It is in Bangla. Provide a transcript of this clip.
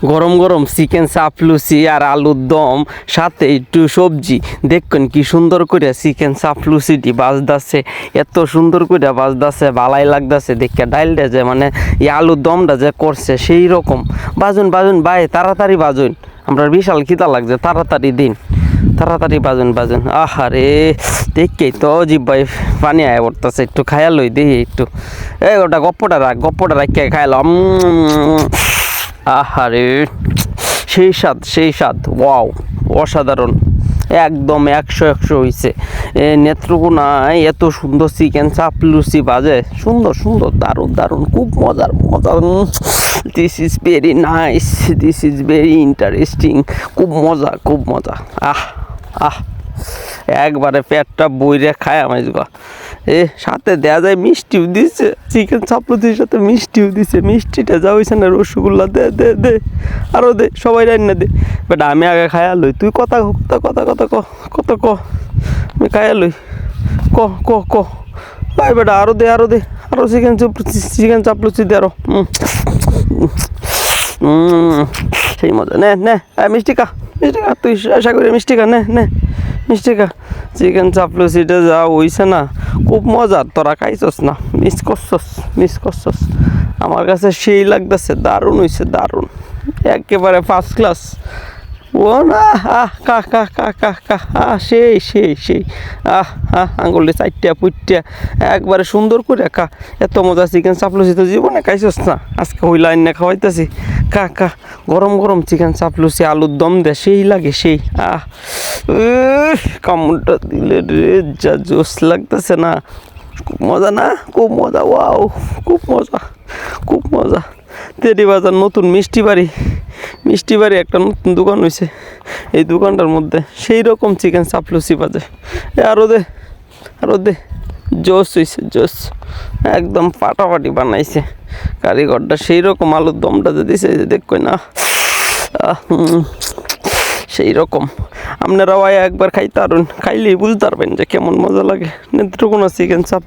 গরম গরম চিকেন চাপলুচি আর আলুর দম সাথে একটু সবজি দেখবেন কি সুন্দর করে চিকেন চাপলুচিটি বাজদাছে এত সুন্দর করে বাজদাছে ভালাই লাগদাছে দেখে ডাইলটা যে মানে এই আলুর দমটা যে করছে সেই রকম বাজুন বাজুন ভাই তাড়াতাড়ি বাজুন আমরা বিশাল খিদা লাগছে তাড়াতাড়ি দিন তাড়াতাড়ি বাজুন বাজুন আহারে দেখেই তো জিভ ভাই পানি আয় পড়তেছে একটু খায়া লই দিই একটু এই ওটা গপ্পটা রাখ খাইলাম আহারে সেই স্বাদ ওয়াও অসাধারণ একদম 100 হইছে নেত্রকোনায় এত সুন্দর চিকেন চাপলুচি বাজে সুন্দর দারুণ খুব মজা this is very nice this is very interesting খুব মজা আহ একবারে পেটটা বইরে খায় আমার সাথে দেওয়া যায় মিষ্টিও দিছে চিকেন চাপলুচির সাথে মিষ্টিও দিছে মিষ্টিটা যা হয়েছে না রসগোল্লা দে আরও দে সবাই রান্না দে বেটা আমি আগে খায়া লই তুই কথা ক আমি খায়া লই ক ভাই বেটা আরও দে আরও চিকেন চাপলুচি দে আরও সেই মজা নে মিষ্টি খা তুই আশা করি মিষ্টি খা নে মিষ্টি খা চিকেন চাপলুচিটা যা হইছে না খুব মজার তোরা খাইছস না মিস করছস আমার কাছে সেই লাগতেছে দারুণ হইছে দারুণ একেবারে ফার্স্ট ক্লাস ও না সেই আঙুলে চারটা পুটটা একবারে সুন্দর করে খা এত মজা চিকেন চাপলুচি তো জীবনে খাইছস না আজকে হইলা আইনে খাওয়াইতেছি খা গরম চিকেন চাপলুচি আলুর দম দে সেই লাগে সেই কামড়টা দিলে রে যা জোস লাগতেছে না খুব মজা না খুব মজা ওয়াও খুব মজা তেরি বাজার নতুন মিষ্টি বাড়ি একটা নতুন দোকান হয়েছে এই দোকানটার মধ্যে সেই রকম চিকেন চাপলুচি বাজে আরও দে জোস হয়েছে জোস একদম ফাটাফাটি বানাইছে কারিগরটা সেই রকম আলুর দমটা যে দিছে দেখই না সেই রকম আপনারাও একবার খাইতে পারুন খাইলেই বুঝতে পারবেন যে কেমন মজা লাগে নেত্রকোনা চিকেন চাপ